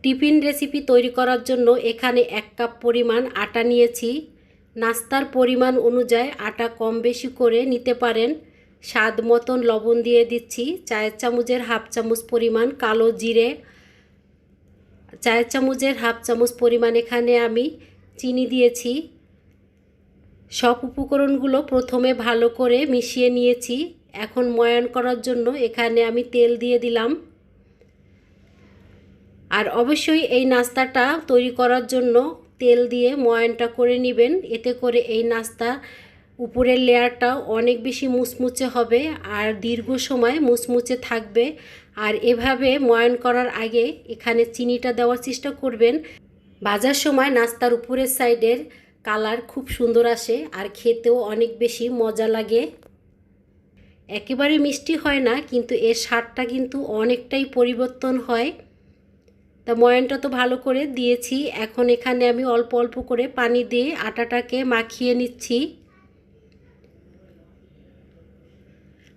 Tiffin recipe তৈরি করার জন্য এখানে 1 কাপ পরিমাণ আটা নিয়েছি। নাস্তার পরিমাণ অনুযায়ী আটা কম বেশি করে নিতে পারেন। স্বাদ মতন লবণ দিয়ে দিচ্ছি, চায়ের চামচের হাফ চামচ পরিমাণ কালো জিরে, চায়ের চামচের হাফ চামচ পরিমাণ এখানে আমি চিনি দিয়েছি। সব উপকরণগুলো প্রথমে ভালো করে মিশিয়ে নিয়েছি। এখন ময়ান করার জন্য এখানে আমি তেল দিয়ে দিলাম। আর অবশ্যই এই নাস্তাটা তৈরি করার জন্য তেল দিয়ে ময়ানটা করে নেবেন, এতে করে এই নাস্তা উপরের লেয়ারটাও অনেক বেশি মুচমুচে হবে আর দীর্ঘ সময় মুচমুচে থাকবে। আর এভাবে ময়ান করার আগে এখানে চিনিটা দেওয়ার চেষ্টা করবেন। ভাজার সময় নাস্তার উপরের সাইডের কালার খুব সুন্দর আসে আর খেতেও অনেক বেশি মজা লাগে। একেবারে মিষ্টি হয় না, কিন্তু এর স্বাদটা কিন্তু অনেকটাই পরিবর্তন হয়। তা ময়ানটা তো ভালো করে দিয়েছি, এখন এখানে আমি অল্প অল্প করে পানি দিয়ে আটাটাকে মাখিয়ে নিচ্ছি।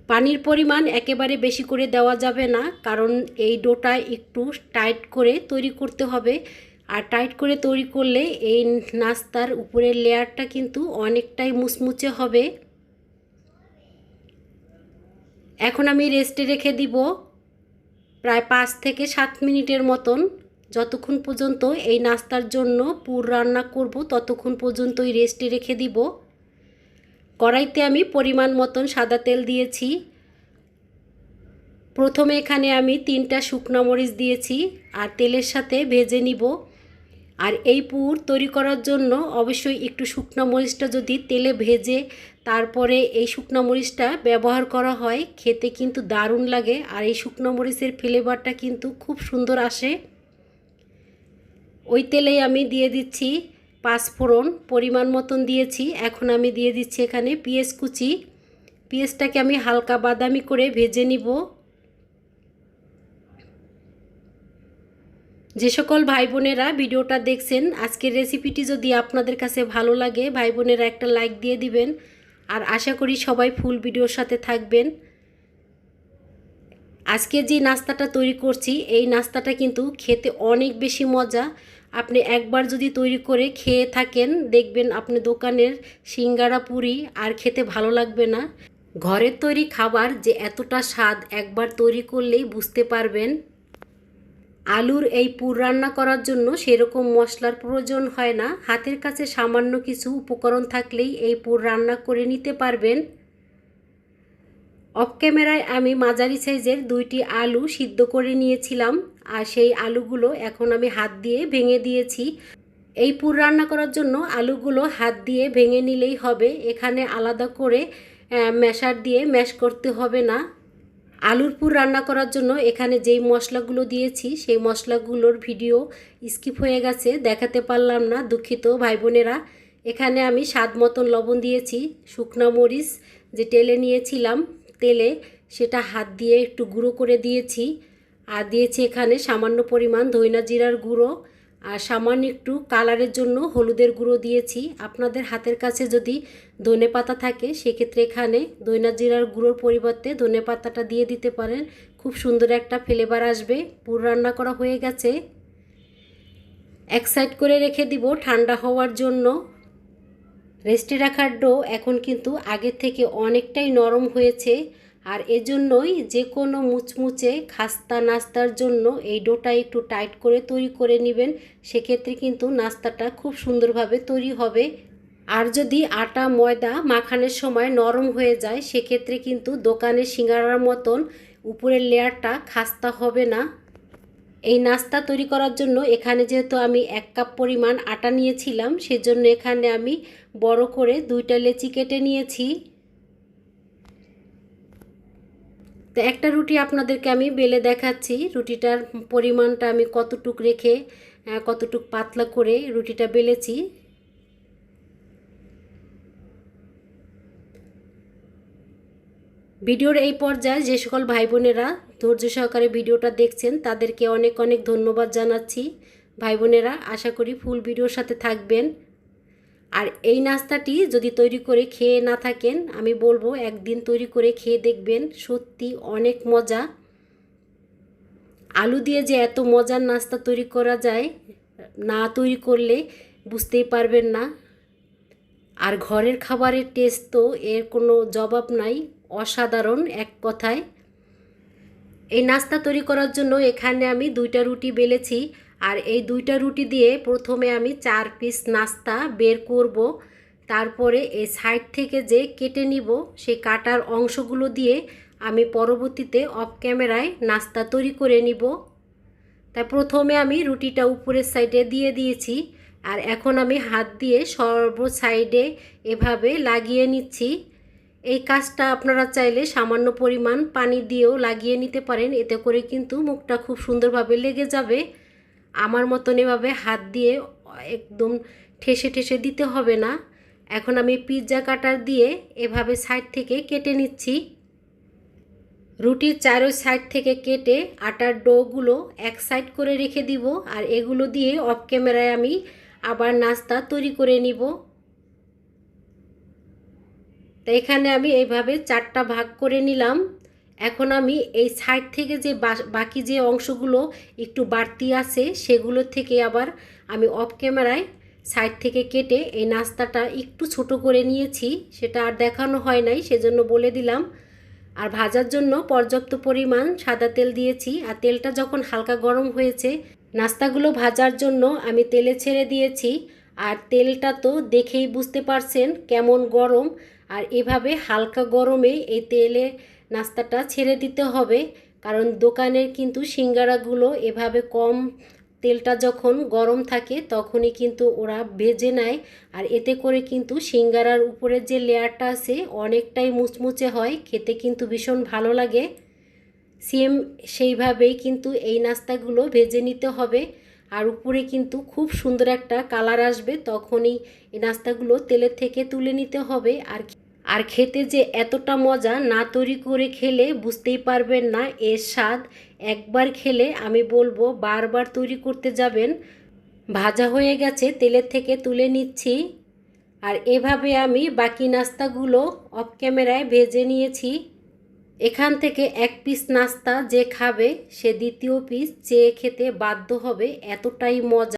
পানির পরিমাণ একেবারে বেশি করে দেওয়া যাবে না, কারণ এই ডোটা একটু টাইট করে তৈরি করতে হবে। আর টাইট করে তৈরি করলে এই নাস্তার উপরের লেয়ারটা কিন্তু অনেকটাই মুচমুচে হবে। এখন আমি রেস্টে রেখে দিব প্রায় 5 থেকে 7 মিনিটের মতন। যতক্ষণ পর্যন্ত এই নাস্তার জন্য পুর রান্না করব ততক্ষণ পর্যন্তই রেস্টে রেখে দিব। কড়াইতে আমি পরিমাণ মতন সাদা তেল দিয়েছি। প্রথমে এখানে আমি 3টা শুকনো মরিচ দিয়েছি আর তেলের সাথে ভেজে নিব। আর এই পুর তৈরি করার জন্য অবশ্যই একটু শুকনো মরিচটা যদি তেলে ভেজে তারপরে এই শুকনো মরিচটা ব্যবহার করা হয়, খেতে কিন্তু দারুণ লাগে। আর এই শুকনো মরিচের ফ্লেভারটা কিন্তু খুব সুন্দর আসে। ওই তেলেই আমি দিয়ে দিচ্ছি 5 ফোড়ন পরিমাণ মতন দিয়েছি। এখন আমি দিয়ে দিচ্ছি এখানে পেঁয়াজ কুচি। পেঁয়াজটাকে আমি হালকা বাদামি করে ভেজে নিব। যে সকল ভাই বোনেরা ভিডিওটা দেখছেন, আজকের রেসিপিটি যদি আপনাদের কাছে ভালো লাগে ভাই বোনেরা একটা লাইক দিয়ে দিবেন। আর আশা করি সবাই ফুল ভিডিওর সাথে থাকবেন। আজকে যে নাস্তাটা তৈরি করছি এই নাস্তাটা কিন্তু খেতে অনেক বেশি মজা। আপনি একবার যদি তৈরি করে খেয়ে থাকেন, দেখবেন আপনি দোকানের সিঙ্গারা পুরি আর খেতে ভালো লাগবে না। ঘরের তৈরি খাবার যে এতটা স্বাদ একবার তৈরি করলেই বুঝতে পারবেন। আলুর এই পুর রান্না করার জন্য সেরকম মশলার প্রয়োজন হয় না, হাতের কাছে সামান্য কিছু উপকরণ থাকলেই এই পুর রান্না করে নিতে পারবেন। অফ ক্যামেরায় আমি মাঝারি সাইজের 2টি আলু সিদ্ধ করে নিয়েছিলাম আর সেই আলুগুলো এখন আমি হাত দিয়ে ভেঙে দিয়েছি। এই পুর রান্না করার জন্য আলুগুলো হাত দিয়ে ভেঙে নিলেই হবে, এখানে আলাদা করে ম্যাশার দিয়ে ম্যাশ করতে হবে না। আলুর পুর রান্না করার জন্য এখানে যেই মশলাগুলো দিয়েছি সেই মশলাগুলোর ভিডিও স্কিপ হয়ে গেছে, দেখাতে পারলাম না, দুঃখিত ভাই বোনেরা। এখানে আমি স্বাদ মতন লবণ দিয়েছি। শুকনো মরিচ যে তেলে নিয়েছিলাম তেলে সেটা হাত দিয়ে একটু গুঁড়ো করে দিয়েছি। আর দিয়েছি এখানে সামান্য পরিমাণ ধইনা জিরার গুঁড়ো আর সামান্য একটু কালারের জন্য হলুদের গুঁড়ো দিয়েছি। আপনাদের হাতের কাছে যদি ধনেপাতা থাকে সেক্ষেত্রে এখানে ধইনা জিরার গুঁড়োর পরিবর্তে ধনেপাতাটা দিয়ে দিতে পারেন, খুব সুন্দর একটা ফ্লেভার আসবে। পুর রান্না করা হয়ে গেছে, এক সাইড করে রেখে দিব ঠান্ডা হওয়ার জন্য। রেস্টে রাখার ডো এখন কিন্তু আগের থেকে অনেকটাই নরম হয়েছে আর এজন্যই যে কোনো মুচমুচে খাস্তা নাস্তার জন্য এই ডোটা একটু টাইট করে তৈরি করে নেবেন, সেক্ষেত্রে কিন্তু নাস্তাটা খুব সুন্দরভাবে তৈরি হবে। আর যদি আটা ময়দা মাখানোর সময় নরম হয়ে যায় সেক্ষেত্রে কিন্তু দোকানের সিঙ্গারার মতন উপরের লেয়ারটা খাস্তা হবে না। এই নাস্তা তৈরি করার জন্য এখানে যেহেতু আমি 1 কাপ পরিমাণ আটা নিয়েছিলাম সেজন্য এখানে আমি বড় করে 2টা লেচি কেটে নিয়েছি। তো একটা রুটি আপনাদেরকে আমি বেলে দেখাচ্ছি, রুটিটার পরিমাণটা আমি কতটুক রেখে কতটুক পাতলা করে রুটিটা বেলেছি। ভিডিওর এই পর্যায়ে যে সকল ভাই বোনেরা ধৈর্য সহকারে ভিডিওটা দেখছেন তাদেরকে অনেক অনেক ধন্যবাদ জানাচ্ছি। ভাই বোনেরা আশা করি ফুল ভিডিওর সাথে থাকবেন। আর এই নাস্তাটি যদি তৈরি করে খেয়ে না থাকেন আমি বলবো একদিন তৈরি করে খেয়ে দেখবেন, সত্যি অনেক মজা। আলু দিয়ে যে এত মজার নাস্তা তৈরি করা যায়, না তৈরি করলে বুঝতেই পারবেন না। আর ঘরের খাবারের টেস্ট তো এর কোনো জবাব নাই, অসাধারণ এক কথায়। এই নাস্তা তৈরি করার জন্য এখানে আমি 2টা রুটি বেলেছি। আর এই 2টা রুটি দিয়ে প্রথমে আমি 4 পিস নাস্তা বের করব। তারপরে এই সাইড থেকে যে কেটে নিব, সেই কাটার অংশগুলো দিয়ে আমি পরবর্তীতে অফ ক্যামেরায় নাস্তা তৈরি করে নিব। তাই প্রথমে আমি রুটিটা উপরের সাইডে দিয়ে দিয়েছি, আর এখন আমি হাত দিয়ে সর্ব সাইডে এভাবে লাগিয়ে নিচ্ছি। এই কাজটা আপনারা চাইলে সামান্য পরিমাণ পানি দিয়েও লাগিয়ে নিতে পারেন, এতে করে কিন্তু মুখটা খুব সুন্দরভাবে লেগে যাবে। আমার মতন এভাবে হাত দিয়ে একদম ঠেসে ঠেসে দিতে হবে না। এখন আমি পিৎজা কাটার দিয়ে এভাবে সাইড থেকে কেটে নিচ্ছি। রুটির চারো সাইড থেকে কেটে আটার ডোগুলো এক সাইড করে রেখে দিব, আর এগুলো দিয়ে অফ ক্যামেরায় আমি আবার নাস্তা তৈরি করে নিব। তো এখানে আমি এইভাবে 4টা ভাগ করে নিলাম। এখন আমি এই সাইড থেকে যে বাকি যে অংশগুলো একটু বাড়তি আছে, সেগুলো থেকে আবার আমি অফ ক্যামেরায় সাইড থেকে কেটে এই নাস্তাটা একটু ছোট করে নিয়েছি। সেটা আর দেখানো হয় নাই, সেজন্য বলে দিলাম। আর ভাজার জন্য পর্যাপ্ত পরিমাণ সাদা তেল দিয়েছি। আর তেলটা যখন হালকা গরম হয়েছে, নাস্তাগুলো ভাজার জন্য আমি তেলে ছেড়ে দিয়েছি। আর তেলটা তো দেখেই বুঝতে পারছেন কেমন গরম। আর এভাবে হালকা গরমে এই তেলে নাস্তাটা ছেড়ে দিতে হবে, কারণ দোকানের কিন্তু সিঙ্গারাগুলো এভাবে কম তেলটা যখন গরম থাকে তখনই কিন্তু ওরা ভেজে নেয়। আর এতে করে কিন্তু সিঙ্গারার উপরে যে লেয়ারটা আছে অনেকটাই মুচমুচে হয়, খেতে কিন্তু ভীষণ ভালো লাগে। সেম সেইভাবেই কিন্তু এই নাস্তাগুলো ভেজে নিতে হবে। আর উপরে কিন্তু খুব সুন্দর একটা কালার আসবে, তখনই এই নাস্তাগুলো তেলের থেকে তুলে নিতে হবে। আর খেতে যে এতটা মজা, না তৈরি করে খেলে বুঝতেই পারবেন না এর স্বাদ। একবার খেলে আমি বলবো বারবার তৈরি করতে যাবেন। ভাজা হয়ে গেছে, তেলের থেকে তুলে নিচ্ছি। আর এভাবে আমি বাকি নাস্তাগুলো অফ ক্যামেরায় ভেজে নিয়েছি। এখান থেকে 1 পিস নাস্তা যে খাবে সে দ্বিতীয় পিস চেয়ে খেতে বাধ্য হবে, এতটাই মজা।